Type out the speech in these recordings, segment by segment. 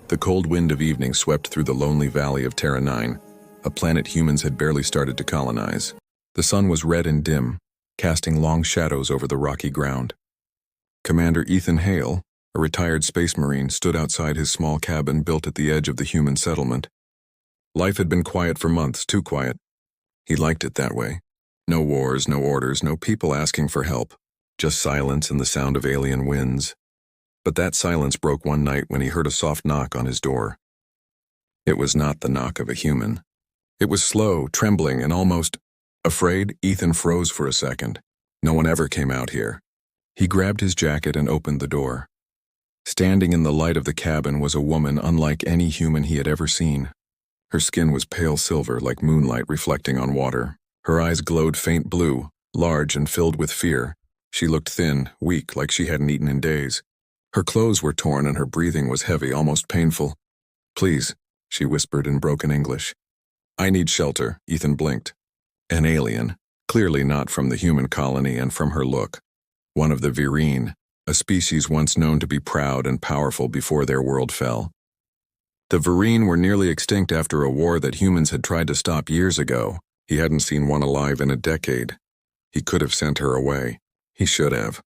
The cold wind of evening swept through the lonely valley of Terra 9, a planet humans had barely started to colonize. The sun was red and dim, casting long shadows over the rocky ground. Commander Ethan Hale, a retired space marine, stood outside his small cabin built at the edge of the human settlement. Life had been quiet for months, too quiet. He liked it that way. No wars, no orders, no people asking for help, just silence and the sound of alien winds. But that silence broke one night when he heard a soft knock on his door. It was not the knock of a human. It was slow, trembling, and almost afraid. Ethan froze for a second. No one ever came out here. He grabbed his jacket and opened the door. Standing in the light of the cabin was a woman unlike any human he had ever seen. Her skin was pale silver, like moonlight reflecting on water. Her eyes glowed faint blue, large and filled with fear. She looked thin, weak, like she hadn't eaten in days. Her clothes were torn and her breathing was heavy, almost painful. "Please," she whispered in broken English. "I need shelter," Ethan blinked. An alien, clearly not from the human colony, and from her look. One of the Virine, a species once known to be proud and powerful before their world fell. The Virine were nearly extinct after a war that humans had tried to stop years ago. He hadn't seen one alive in a decade. He could have sent her away. He should have.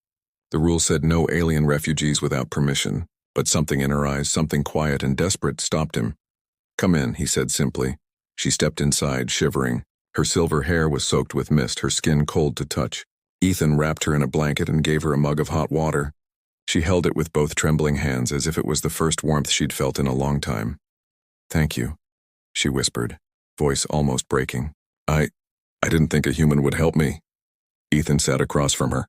The rule said no alien refugees without permission, but something in her eyes, something quiet and desperate, stopped him. "Come in," he said simply. She stepped inside, shivering. Her silver hair was soaked with mist, her skin cold to touch. Ethan wrapped her in a blanket and gave her a mug of hot water. She held it with both trembling hands as if it was the first warmth she'd felt in a long time. "Thank you," she whispered, voice almost breaking. I didn't think a human would help me." Ethan sat across from her.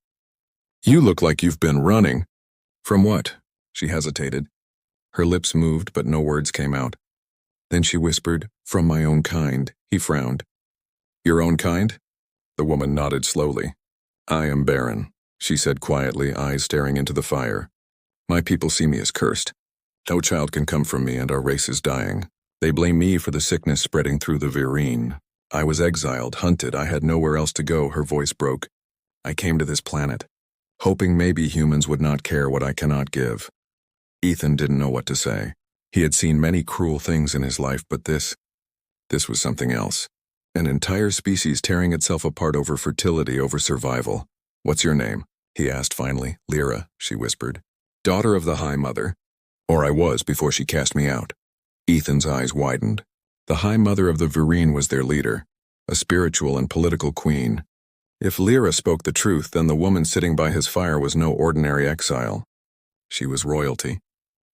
"You look like you've been running." "From what?" She hesitated. Her lips moved, but no words came out. Then she whispered, "From my own kind." He frowned. "Your own kind?" The woman nodded slowly. "I am barren," she said quietly, eyes staring into the fire. "My people see me as cursed. No child can come from me, and our race is dying. They blame me for the sickness spreading through the Virine. I was exiled, hunted, I had nowhere else to go." Her voice broke. "I came to this planet, hoping maybe humans would not care what I cannot give." Ethan didn't know what to say. He had seen many cruel things in his life, but this was something else. An entire species tearing itself apart over fertility, over survival. "What's your name?" he asked finally. "Lyra," she whispered. "Daughter of the High Mother. Or I was before she cast me out." Ethan's eyes widened. The High Mother of the Virine was their leader, a spiritual and political queen. If Lyra spoke the truth, then the woman sitting by his fire was no ordinary exile. She was royalty,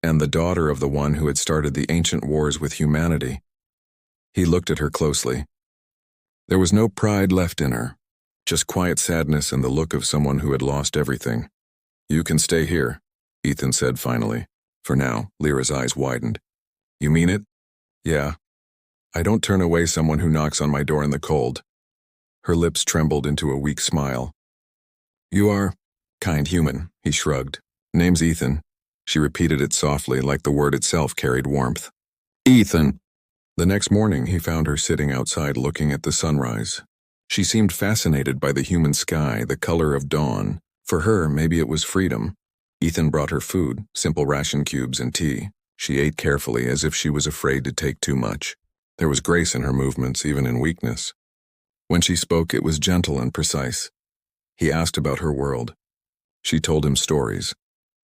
and the daughter of the one who had started the ancient wars with humanity. He looked at her closely. There was no pride left in her, just quiet sadness and the look of someone who had lost everything. "You can stay here," Ethan said finally. "For now." Lyra's eyes widened. "You mean it?" "Yeah. I don't turn away someone who knocks on my door in the cold." Her lips trembled into a weak smile. "You are kind human," he shrugged. "Name's Ethan." She repeated it softly, like the word itself carried warmth. "Ethan." The next morning, he found her sitting outside looking at the sunrise. She seemed fascinated by the human sky, the color of dawn. For her, maybe it was freedom. Ethan brought her food, simple ration cubes and tea. She ate carefully, as if she was afraid to take too much. There was grace in her movements, even in weakness. When she spoke, it was gentle and precise. He asked about her world. She told him stories,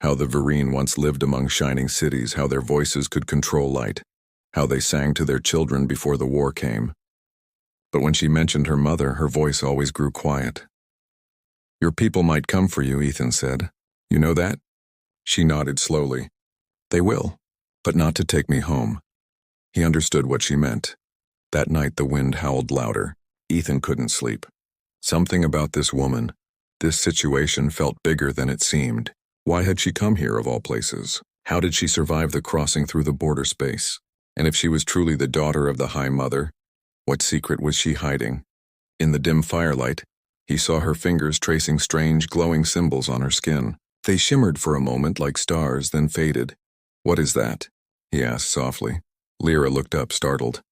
how the Virine once lived among shining cities, how their voices could control light, how they sang to their children before the war came. But when she mentioned her mother, her voice always grew quiet. "Your people might come for you," Ethan said. "You know that?" She nodded slowly. "They will, but not to take me home." He understood what she meant. That night the wind howled louder. Ethan couldn't sleep. Something about this woman, this situation, felt bigger than it seemed. Why had she come here of all places? How did she survive the crossing through the border space? And if she was truly the daughter of the High Mother, what secret was she hiding? In the dim firelight, he saw her fingers tracing strange, glowing symbols on her skin. They shimmered for a moment like stars, then faded. "What is that?" he asked softly. Lyra looked up, startled.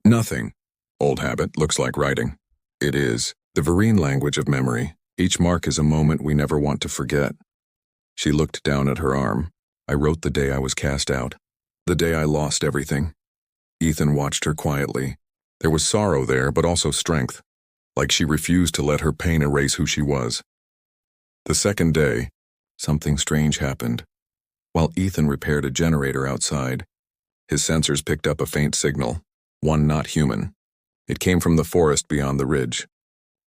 "Nothing. Old habit, looks like writing." "It is. The Virine language of memory. Each mark is a moment we never want to forget." She looked down at her arm. "I wrote the day I was cast out. The day I lost everything. Ethan watched her quietly. There was sorrow there, but also strength, like she refused to let her pain erase who she was. The second day, something strange happened. While Ethan repaired a generator outside, his sensors picked up a faint signal, one not human. It came from the forest beyond the ridge.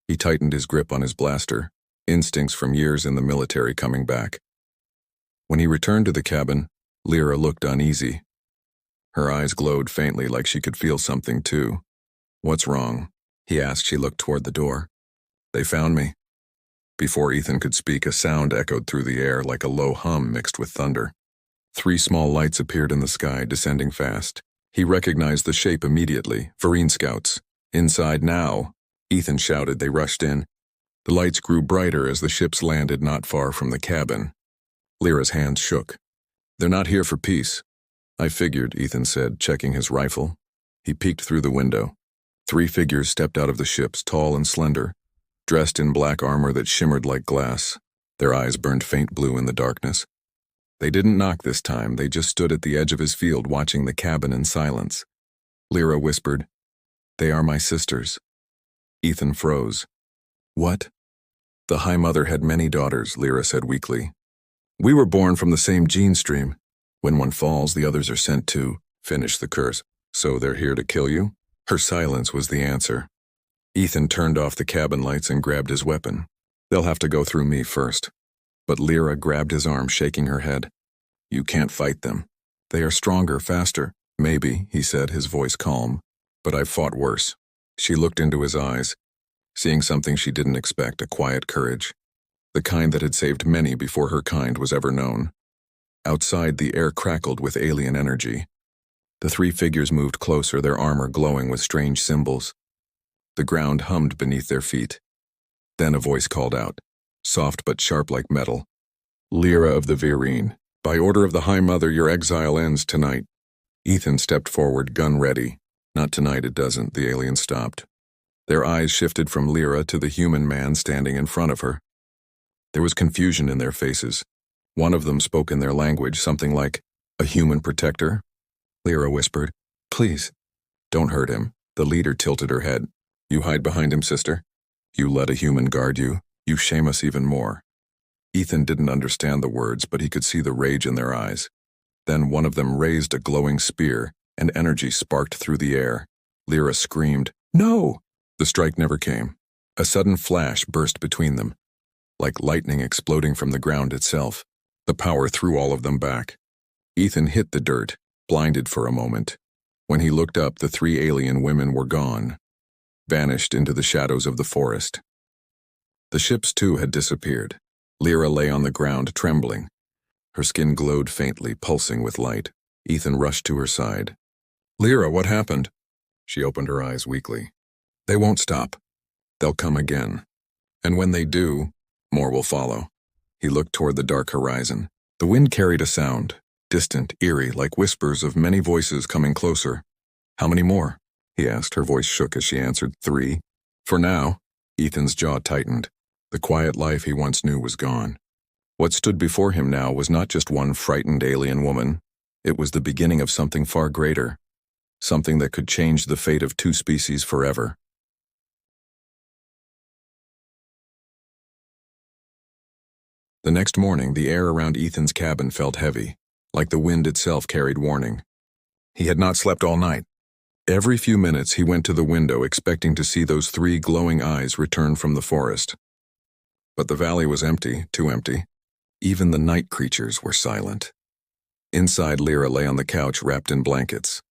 He tightened his grip on his blaster, instincts from years in the military coming back. When he returned to the cabin, Lyra looked uneasy. Her eyes glowed faintly like she could feel something too. "What's wrong?" he asked. She looked toward the door. "They found me." Before Ethan could speak, a sound echoed through the air like a low hum mixed with thunder. 3 small lights appeared in the sky, descending fast. He recognized the shape immediately. Marine scouts. "Inside now!" Ethan shouted. They rushed in. The lights grew brighter as the ships landed not far from the cabin. Lyra's hands shook. "They're not here for peace." "I figured," Ethan said, checking his rifle. He peeked through the window. 3 figures stepped out of the ships, tall and slender, dressed in black armor that shimmered like glass. Their eyes burned faint blue in the darkness. They didn't knock this time. They just stood at the edge of his field watching the cabin in silence. Lyra whispered, "They are my sisters." Ethan froze. "What?" "The High Mother had many daughters," Lyra said weakly. "We were born from the same gene stream. When one falls, the others are sent to finish the curse. So they're here to kill you?" Her silence was the answer. Ethan turned off the cabin lights and grabbed his weapon. "They'll have to go through me first." But Lyra grabbed his arm, shaking her head. "You can't fight them. They are stronger, faster." "Maybe," he said, his voice calm. "But I've fought worse." She looked into his eyes, seeing something she didn't expect, a quiet courage. The kind that had saved many before her kind was ever known. Outside, the air crackled with alien energy. The 3 figures moved closer, their armor glowing with strange symbols. The ground hummed beneath their feet. Then a voice called out, soft but sharp like metal. "Lyra of the Virene, by order of the High Mother, your exile ends tonight." Ethan stepped forward, gun ready. "Not tonight, it doesn't," the alien stopped. Their eyes shifted from Lyra to the human man standing in front of her. There was confusion in their faces. One of them spoke in their language, something like, "A human protector?" Lyra whispered, "Please, don't hurt him." The leader tilted her head. "You hide behind him, sister? You let a human guard you? You shame us even more." Ethan didn't understand the words, but he could see the rage in their eyes. Then one of them raised a glowing spear, and energy sparked through the air. Lyra screamed, "No!" The strike never came. A sudden flash burst between them, like lightning exploding from the ground itself. The power threw all of them back. Ethan hit the dirt, blinded for a moment. When he looked up, the 3 alien women were gone, vanished into the shadows of the forest. The ships, too, had disappeared. Lyra lay on the ground, trembling. Her skin glowed faintly, pulsing with light. Ethan rushed to her side. "Lyra, what happened?" She opened her eyes weakly. "They won't stop. They'll come again. And when they do, more will follow." He looked toward the dark horizon. The wind carried a sound, distant, eerie, like whispers of many voices coming closer. "How many more?" he asked. Her voice shook as she answered, 3. For now. Ethan's jaw tightened. The quiet life he once knew was gone. What stood before him now was not just one frightened alien woman. It was the beginning of something far greater, something that could change the fate of 2 species forever. The next morning, the air around Ethan's cabin felt heavy, like the wind itself carried warning. He had not slept all night. Every few minutes he went to the window, expecting to see those 3 glowing eyes return from the forest. But the valley was empty, too empty. Even the night creatures were silent. Inside, Lyra lay on the couch wrapped in blankets.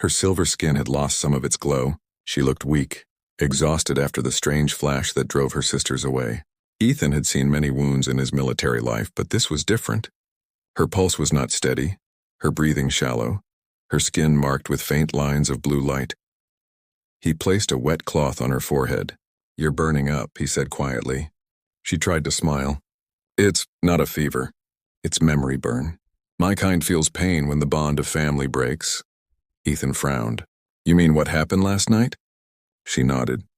Her silver skin had lost some of its glow. She looked weak, exhausted after the strange flash that drove her sisters away. Ethan had seen many wounds in his military life, but this was different. Her pulse was not steady, her breathing shallow, her skin marked with faint lines of blue light. He placed a wet cloth on her forehead. "You're burning up," he said quietly. She tried to smile. "It's not a fever. It's memory burn. My kind feels pain when the bond of family breaks." Ethan frowned. "You mean what happened last night?" She nodded.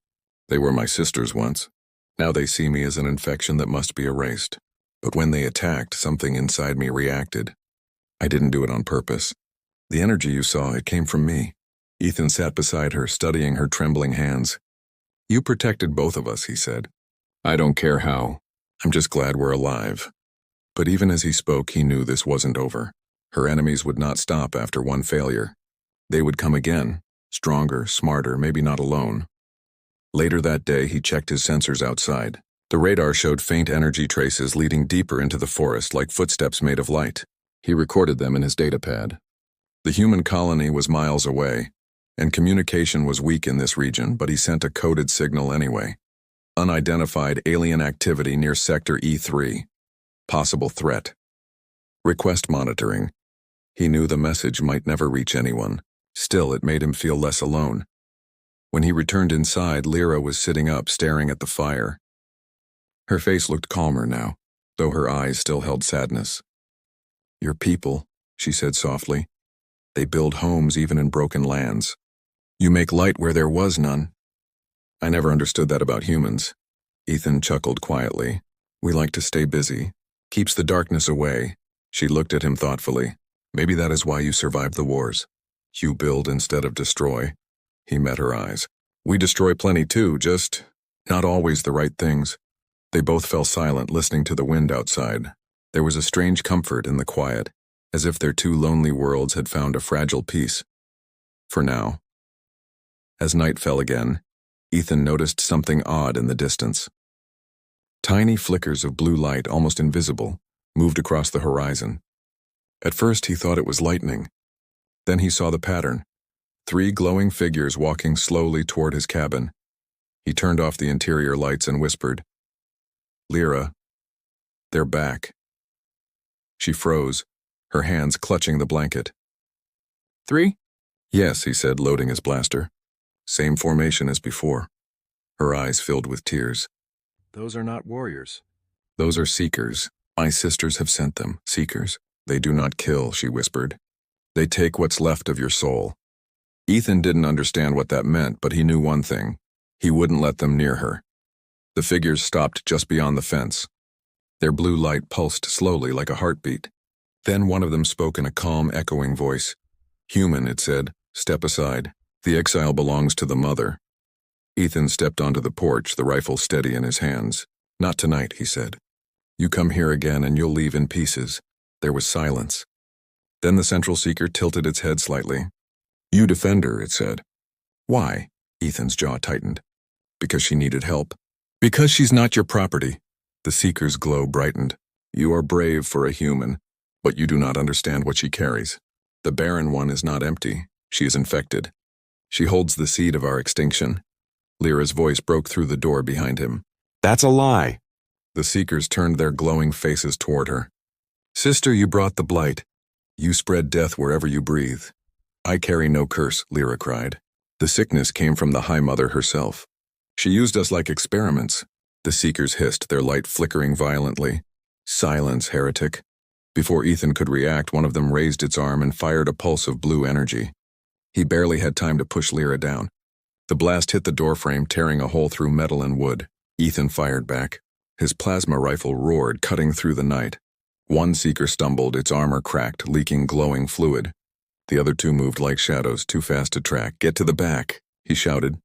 "They were my sisters once. Now they see me as an infection that must be erased. But when they attacked, something inside me reacted. I didn't do it on purpose. The energy you saw, it came from me. Ethan sat beside her, studying her trembling hands. You protected both of us, he said. I don't care how. I'm just glad we're alive. But even as he spoke, he knew this wasn't over. Her enemies would not stop after one failure. They would come again, stronger, smarter, maybe not alone. Later that day, he checked his sensors outside. The radar showed faint energy traces leading deeper into the forest like footsteps made of light. He recorded them in his datapad. The human colony was miles away, and communication was weak in this region, but he sent a coded signal anyway. Unidentified alien activity near Sector E3. Possible threat. Request monitoring. He knew the message might never reach anyone. Still, it made him feel less alone. When he returned inside, Lyra was sitting up, staring at the fire. Her face looked calmer now, though her eyes still held sadness. Your people, she said softly. They build homes even in broken lands. You make light where there was none. I never understood that about humans. Ethan chuckled quietly. We like to stay busy. Keeps the darkness away. She looked at him thoughtfully. Maybe that is why you survived the wars. You build instead of destroy. He met her eyes. We destroy plenty too, just not always the right things. They both fell silent, listening to the wind outside. There was a strange comfort in the quiet, as if their two lonely worlds had found a fragile peace. For now. As night fell again, Ethan noticed something odd in the distance. Tiny flickers of blue light, almost invisible, moved across the horizon. At first he thought it was lightning. Then he saw the pattern. 3 glowing figures walking slowly toward his cabin. He turned off the interior lights and whispered, Lyra, they're back. She froze, her hands clutching the blanket. 3? Yes, he said, loading his blaster. Same formation as before. Her eyes filled with tears. Those are not warriors. Those are seekers. My sisters have sent them, seekers. They do not kill, she whispered. They take what's left of your soul. Ethan didn't understand what that meant, but he knew one thing. He wouldn't let them near her. The figures stopped just beyond the fence. Their blue light pulsed slowly like a heartbeat. Then one of them spoke in a calm, echoing voice. Human, it said, step aside. The exile belongs to the mother. Ethan stepped onto the porch, the rifle steady in his hands. Not tonight, he said. You come here again and you'll leave in pieces. There was silence. Then the central seeker tilted its head slightly. You defend her, it said. Why? Ethan's jaw tightened. Because she needed help. Because she's not your property. The seeker's glow brightened. You are brave for a human, but you do not understand what she carries. The barren one is not empty. She is infected. She holds the seed of our extinction. Lyra's voice broke through the door behind him. That's a lie. The seekers turned their glowing faces toward her. Sister, you brought the blight. You spread death wherever you breathe. I carry no curse, Lyra cried. The sickness came from the High Mother herself. She used us like experiments. The seekers hissed, their light flickering violently. Silence, heretic. Before Ethan could react, one of them raised its arm and fired a pulse of blue energy. He barely had time to push Lyra down. The blast hit the doorframe, tearing a hole through metal and wood. Ethan fired back. His plasma rifle roared, cutting through the night. One seeker stumbled, its armor cracked, leaking glowing fluid. The other 2 moved like shadows, too fast to track. Get to the back, he shouted.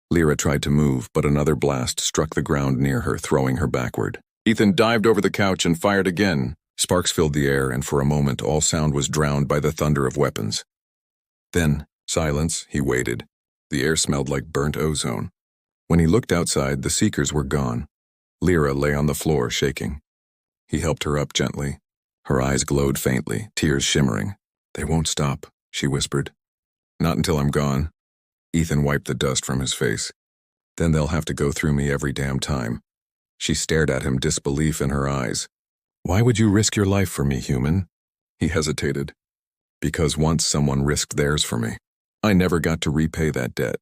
Lyra tried to move, but another blast struck the ground near her, throwing her backward. Ethan dived over the couch and fired again. Sparks filled the air, and for a moment all sound was drowned by the thunder of weapons. Then, silence, he waited. The air smelled like burnt ozone. When he looked outside, the seekers were gone. Lyra lay on the floor, shaking. He helped her up gently. Her eyes glowed faintly, tears shimmering. They won't stop, she whispered. Not until I'm gone. Ethan wiped the dust from his face. Then they'll have to go through me every damn time. She stared at him, disbelief in her eyes. Why would you risk your life for me, human? He hesitated. Because once someone risked theirs for me. I never got to repay that debt.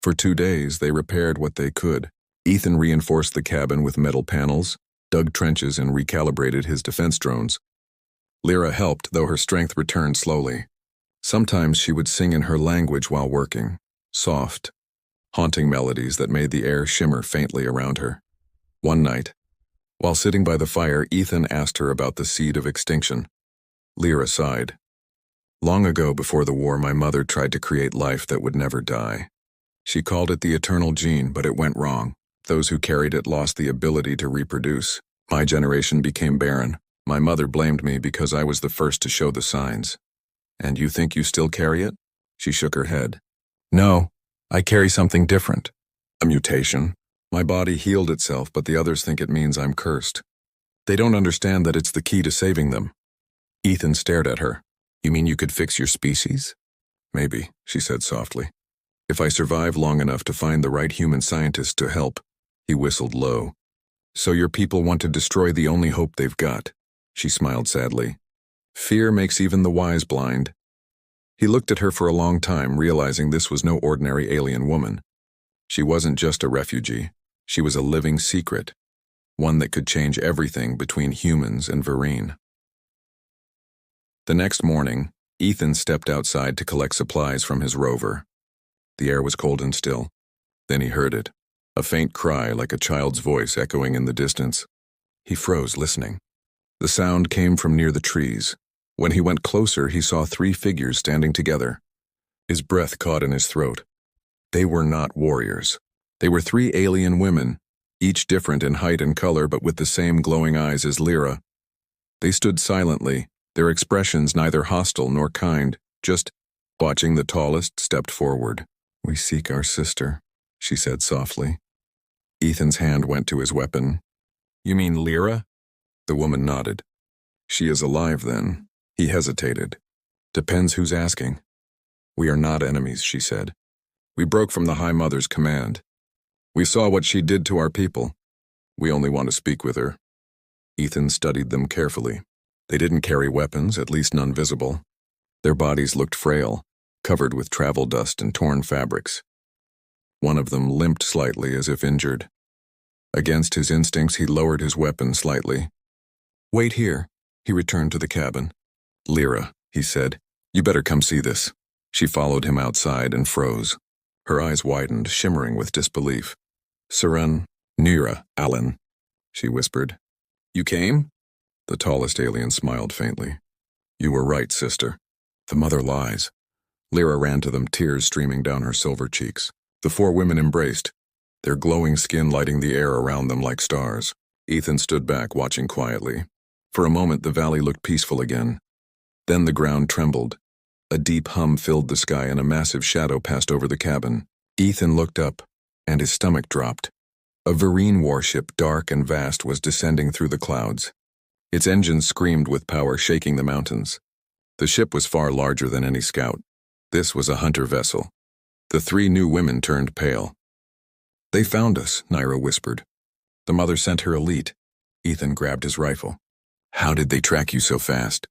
For 2 days, they repaired what they could. Ethan reinforced the cabin with metal panels, dug trenches and recalibrated his defense drones. Lyra helped, though her strength returned slowly. Sometimes she would sing in her language while working, soft, haunting melodies that made the air shimmer faintly around her. One night, while sitting by the fire, Ethan asked her about the seed of extinction. Lyra sighed. Long ago, before the war, my mother tried to create life that would never die. She called it the eternal gene, but it went wrong. Those who carried it lost the ability to reproduce. My generation became barren. My mother blamed me because I was the first to show the signs. And you think you still carry it? She shook her head. No, I carry something different. A mutation. My body healed itself, but the others think it means I'm cursed. They don't understand that it's the key to saving them. Ethan stared at her. You mean you could fix your species? Maybe, she said softly. If I survive long enough to find the right human scientist to help. He whistled low. So your people want to destroy the only hope they've got. She smiled sadly. Fear makes even the wise blind. He looked at her for a long time, realizing this was no ordinary alien woman. She wasn't just a refugee. She was a living secret, one that could change everything between humans and Vereen. The next morning, Ethan stepped outside to collect supplies from his rover. The air was cold and still. Then he heard it, a faint cry like a child's voice echoing in the distance. He froze, listening. The sound came from near the trees. When he went closer, he saw 3 figures standing together. His breath caught in his throat. They were not warriors. They were 3 alien women, each different in height and color but with the same glowing eyes as Lyra. They stood silently, their expressions neither hostile nor kind, just watching. The tallest stepped forward. We seek our sister, she said softly. Ethan's hand went to his weapon. You mean Lyra? The woman nodded. She is alive then. He hesitated. Depends who's asking. We are not enemies, she said. We broke from the High Mother's command. We saw what she did to our people. We only want to speak with her. Ethan studied them carefully. They didn't carry weapons, at least none visible. Their bodies looked frail, covered with travel dust and torn fabrics. One of them limped slightly as if injured. Against his instincts, he lowered his weapon slightly. Wait here, he returned to the cabin. Lyra, he said, you better come see this. She followed him outside and froze. Her eyes widened, shimmering with disbelief. Seren, Nira, Alan, she whispered. You came? The tallest alien smiled faintly. You were right, sister. The mother lies. Lyra ran to them, tears streaming down her silver cheeks. The 4 women embraced, their glowing skin lighting the air around them like stars. Ethan stood back, watching quietly. For a moment, the valley looked peaceful again. Then the ground trembled. A deep hum filled the sky and a massive shadow passed over the cabin. Ethan looked up, and his stomach dropped. A Vereen warship, dark and vast, was descending through the clouds. Its engines screamed with power, shaking the mountains. The ship was far larger than any scout. This was a hunter vessel. The 3 new women turned pale. They found us, Nira whispered. The mother sent her elite. Ethan grabbed his rifle. How did they track you so fast?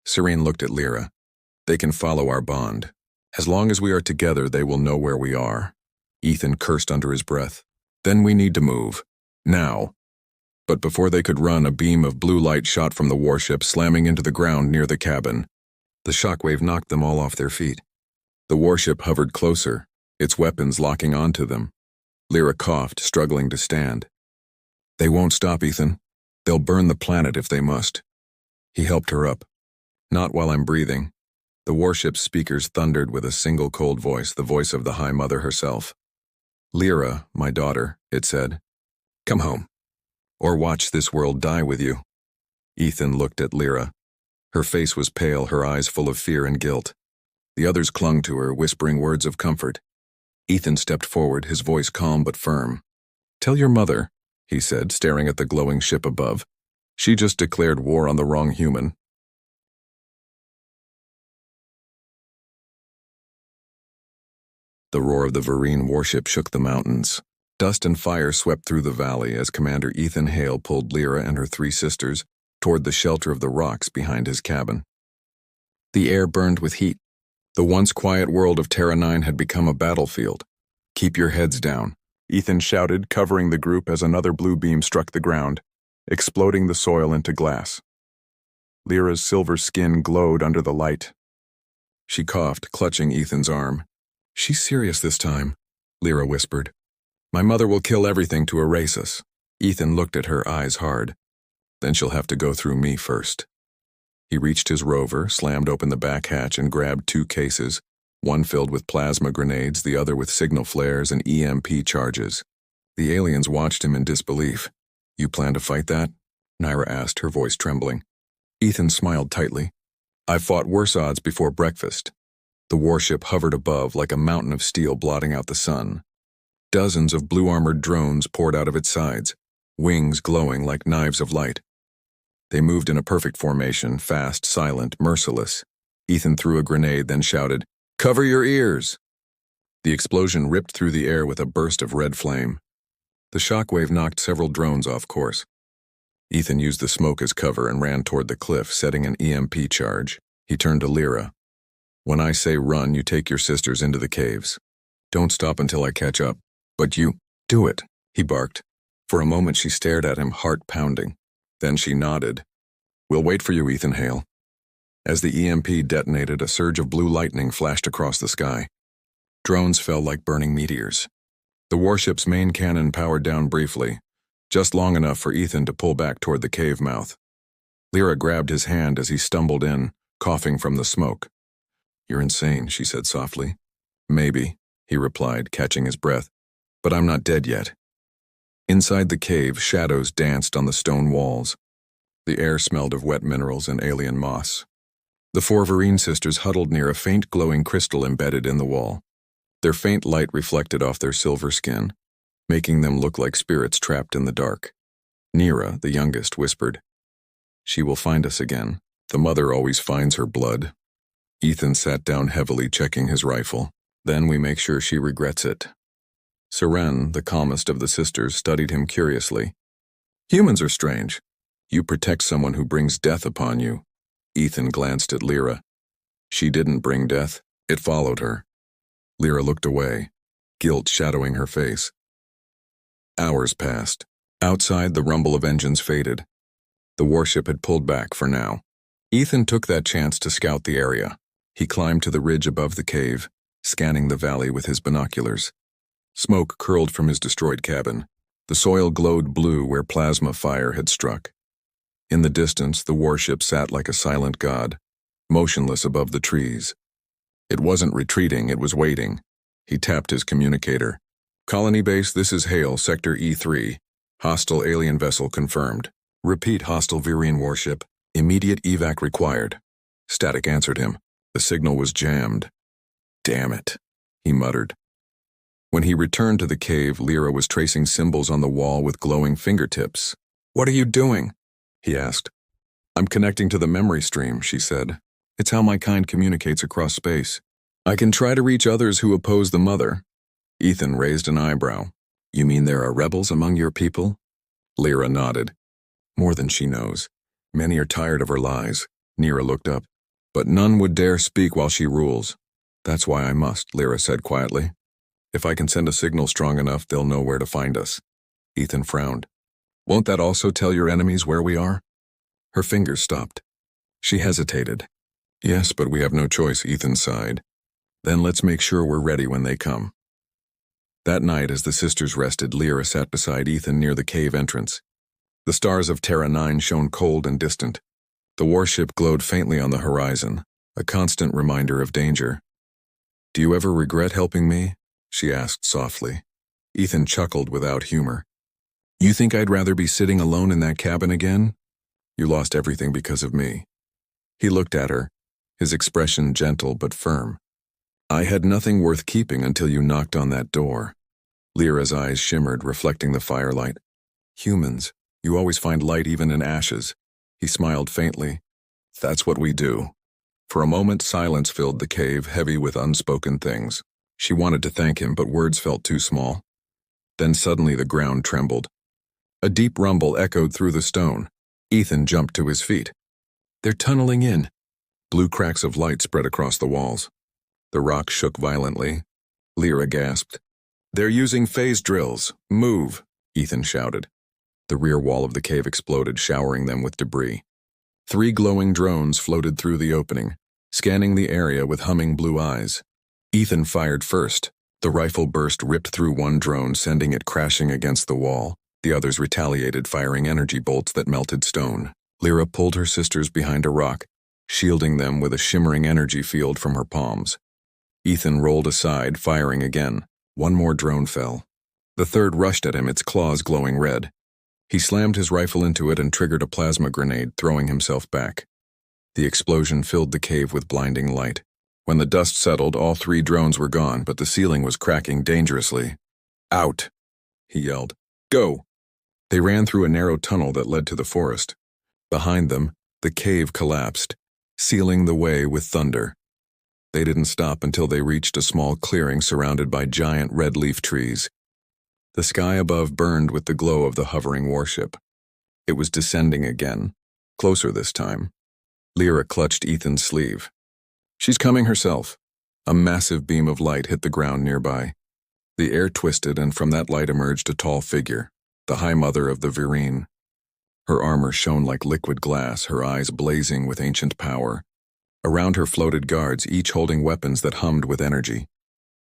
Serene looked at Lyra. They can follow our bond. As long as we are together, they will know where we are. Ethan cursed under his breath. Then we need to move. Now. But before they could run, a beam of blue light shot from the warship, slamming into the ground near the cabin. The shockwave knocked them all off their feet. The warship hovered closer, its weapons locking onto them. Lyra coughed, struggling to stand. They won't stop, Ethan. They'll burn the planet if they must. He helped her up. Not while I'm breathing. The warship's speakers thundered with a single cold voice, the voice of the High Mother herself. Lyra, my daughter, it said. Come home. Or watch this world die with you. Ethan looked at Lyra. Her face was pale, her eyes full of fear and guilt. The others clung to her, whispering words of comfort. Ethan stepped forward, his voice calm but firm. Tell your mother, he said, staring at the glowing ship above. She just declared war on the wrong human. The roar of the Vereen warship shook the mountains. Dust and fire swept through the valley as Commander Ethan Hale pulled Lyra and her 3 sisters toward the shelter of the rocks behind his cabin. The air burned with heat. The once quiet world of Terra 9 had become a battlefield. Keep your heads down, Ethan shouted, covering the group as another blue beam struck the ground, exploding the soil into glass. Lyra's silver skin glowed under the light. She coughed, clutching Ethan's arm. She's serious this time, Lyra whispered. My mother will kill everything to erase us. Ethan looked at her, eyes hard. Then she'll have to go through me first. He reached his rover, slammed open the back hatch, and grabbed 2 cases, one filled with plasma grenades, the other with signal flares and EMP charges. The aliens watched him in disbelief. "You plan to fight that?" Naira asked, her voice trembling. Ethan smiled tightly. "I've fought worse odds before breakfast." The warship hovered above like a mountain of steel blotting out the sun. Dozens of blue-armored drones poured out of its sides, wings glowing like knives of light. They moved in a perfect formation, fast, silent, merciless. Ethan threw a grenade, then shouted, "Cover your ears!" The explosion ripped through the air with a burst of red flame. The shockwave knocked several drones off course. Ethan used the smoke as cover and ran toward the cliff, setting an EMP charge. He turned to Lyra. "When I say run, you take your sisters into the caves. Don't stop until I catch up. But you, do it," he barked. For a moment she stared at him, heart pounding. Then she nodded. "We'll wait for you, Ethan Hale." As the EMP detonated, a surge of blue lightning flashed across the sky. Drones fell like burning meteors. The warship's main cannon powered down briefly, just long enough for Ethan to pull back toward the cave mouth. Lyra grabbed his hand as he stumbled in, coughing from the smoke. "You're insane," she said softly. "Maybe," he replied, catching his breath. "But I'm not dead yet." Inside the cave, shadows danced on the stone walls. The air smelled of wet minerals and alien moss. The 4 Vereen sisters huddled near a faint glowing crystal embedded in the wall. Their faint light reflected off their silver skin, making them look like spirits trapped in the dark. Nira, the youngest, whispered, "She will find us again. The mother always finds her blood." Ethan sat down heavily, checking his rifle. "Then we make sure she regrets it." Seren, the calmest of the sisters, studied him curiously. "Humans are strange. You protect someone who brings death upon you." Ethan glanced at Lyra. "She didn't bring death. It followed her." Lyra looked away, guilt shadowing her face. Hours passed. Outside, the rumble of engines faded. The warship had pulled back for now. Ethan took that chance to scout the area. He climbed to the ridge above the cave, scanning the valley with his binoculars. Smoke curled from his destroyed cabin. The soil glowed blue where plasma fire had struck. In the distance, the warship sat like a silent god, motionless above the trees. It wasn't retreating, it was waiting. He tapped his communicator. "Colony base, this is Hale, Sector E3. Hostile alien vessel confirmed. Repeat, hostile Vereen warship. Immediate evac required." Static answered him. The signal was jammed. "Damn it," he muttered. When he returned to the cave, Lyra was tracing symbols on the wall with glowing fingertips. "What are you doing?" he asked. "I'm connecting to the memory stream," she said. "It's how my kind communicates across space. I can try to reach others who oppose the mother." Ethan raised an eyebrow. "You mean there are rebels among your people?" Lyra nodded. "More than she knows. Many are tired of her lies." Nira looked up. "But none would dare speak while she rules." "That's why I must," Lyra said quietly. "If I can send a signal strong enough, they'll know where to find us." Ethan frowned. "Won't that also tell your enemies where we are?" Her fingers stopped. She hesitated. "Yes, but we have no choice," Ethan sighed. "Then let's make sure we're ready when they come." That night, as the sisters rested, Lyra sat beside Ethan near the cave entrance. The stars of Terra 9 shone cold and distant. The warship glowed faintly on the horizon, a constant reminder of danger. "Do you ever regret helping me?" she asked softly. Ethan chuckled without humor. "You think I'd rather be sitting alone in that cabin again? You lost everything because of me." He looked at her, his expression gentle but firm. "I had nothing worth keeping until you knocked on that door." Lyra's eyes shimmered, reflecting the firelight. "Humans, you always find light even in ashes." He smiled faintly. "That's what we do." For a moment, silence filled the cave, heavy with unspoken things. She wanted to thank him, but words felt too small. Then suddenly the ground trembled. A deep rumble echoed through the stone. Ethan jumped to his feet. "They're tunneling in." Blue cracks of light spread across the walls. The rock shook violently. Lyra gasped. "They're using phase drills. Move," Ethan shouted. The rear wall of the cave exploded, showering them with debris. 3 glowing drones floated through the opening, scanning the area with humming blue eyes. Ethan fired first. The rifle burst ripped through one drone, sending it crashing against the wall. The others retaliated, firing energy bolts that melted stone. Lyra pulled her sisters behind a rock, shielding them with a shimmering energy field from her palms. Ethan rolled aside, firing again. One more drone fell. The third rushed at him, its claws glowing red. He slammed his rifle into it and triggered a plasma grenade, throwing himself back. The explosion filled the cave with blinding light. When the dust settled, all 3 drones were gone, but the ceiling was cracking dangerously. "Out!" he yelled. "Go!" They ran through a narrow tunnel that led to the forest. Behind them, the cave collapsed, sealing the way with thunder. They didn't stop until they reached a small clearing surrounded by giant red leaf trees. The sky above burned with the glow of the hovering warship. It was descending again, closer this time. Lyra clutched Ethan's sleeve. "She's coming herself." A massive beam of light hit the ground nearby. The air twisted, and from that light emerged a tall figure, the High Mother of the Virene. Her armor shone like liquid glass, her eyes blazing with ancient power. Around her floated guards, each holding weapons that hummed with energy.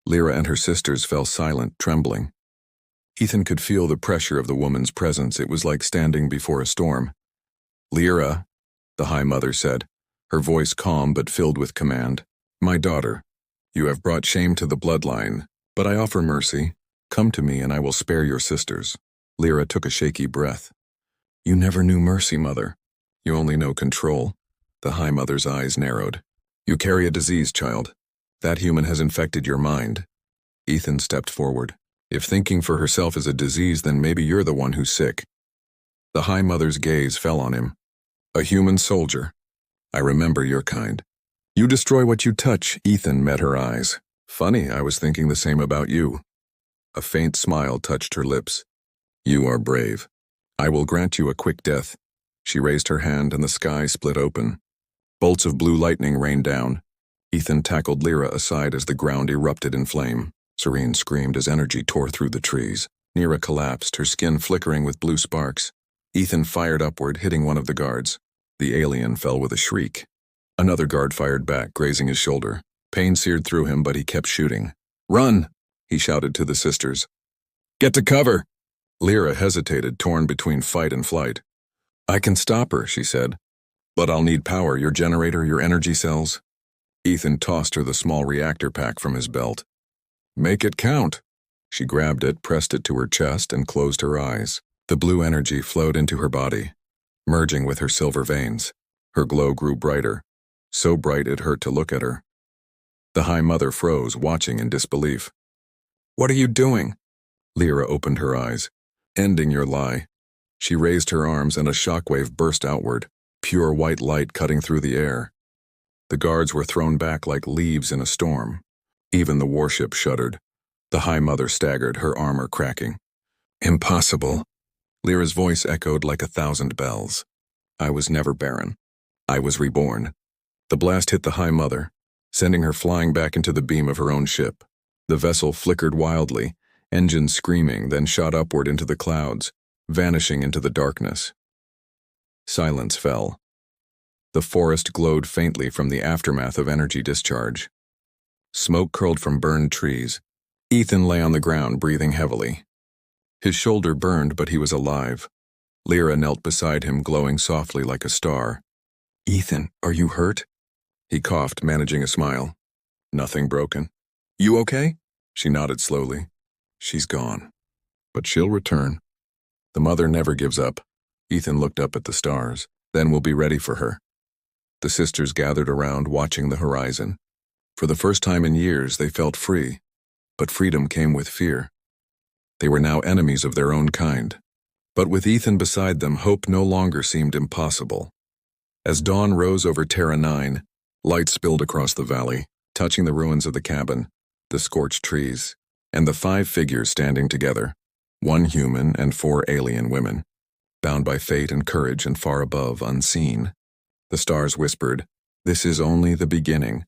Lyra and her sisters fell silent, trembling. Ethan could feel the pressure of the woman's presence. It was like standing before a storm. "Lyra," the High Mother said, her voice calm but filled with command. "My daughter, you have brought shame to the bloodline, but I offer mercy. Come to me and I will spare your sisters." Lyra took a shaky breath. "You never knew mercy, Mother. You only know control." The High Mother's eyes narrowed. "You carry a disease, child. That human has infected your mind." Ethan stepped forward. "If thinking for herself is a disease, then maybe you're the one who's sick." The High Mother's gaze fell on him. "A human soldier. I remember your kind. You destroy what you touch." Ethan met her eyes. "Funny, I was thinking the same about you." A faint smile touched her lips. "You are brave. I will grant you a quick death." She raised her hand and the sky split open. Bolts of blue lightning rained down. Ethan tackled Lyra aside as the ground erupted in flame. Serene screamed as energy tore through the trees. Lyra collapsed, her skin flickering with blue sparks. Ethan fired upward, hitting one of the guards. The alien fell with a shriek. Another guard fired back, grazing his shoulder. Pain seared through him, but he kept shooting. "Run!" he shouted to the sisters. "Get to cover!" Lyra hesitated, torn between fight and flight. "I can stop her," she said. "But I'll need power, your generator, your energy cells." Ethan tossed her the small reactor pack from his belt. "Make it count." She grabbed it, pressed it to her chest, and closed her eyes. The blue energy flowed into her body, merging with her silver veins. Her glow grew brighter, so bright it hurt to look at her. The High Mother froze, watching in disbelief. "What are you doing?" Lyra opened her eyes. "Ending your lie." She raised her arms and a shockwave burst outward, pure white light cutting through the air. The guards were thrown back like leaves in a storm. Even the warship shuddered. The High Mother staggered, her armor cracking. "Impossible." Lyra's voice echoed like 1,000 bells. "I was never barren. I was reborn." The blast hit the High Mother, sending her flying back into the beam of her own ship. The vessel flickered wildly, engines screaming, then shot upward into the clouds, vanishing into the darkness. Silence fell. The forest glowed faintly from the aftermath of energy discharge. Smoke curled from burned trees. Ethan lay on the ground, breathing heavily. His shoulder burned, but he was alive. Lyra knelt beside him, glowing softly like a star. "Ethan, are you hurt?" He coughed, managing a smile. "Nothing broken." "You okay?" She nodded slowly. "She's gone. But she'll return. The mother never gives up." Ethan looked up at the stars. "Then we'll be ready for her." The sisters gathered around, watching the horizon. For the first time in years, they felt free. But freedom came with fear. They were now enemies of their own kind. But with Ethan beside them, hope no longer seemed impossible. As dawn rose over Terra 9, light spilled across the valley, touching the ruins of the cabin, the scorched trees, and the 5 figures standing together, 1 human and 4 alien women, bound by fate and courage and far above, unseen. The stars whispered, "This is only the beginning."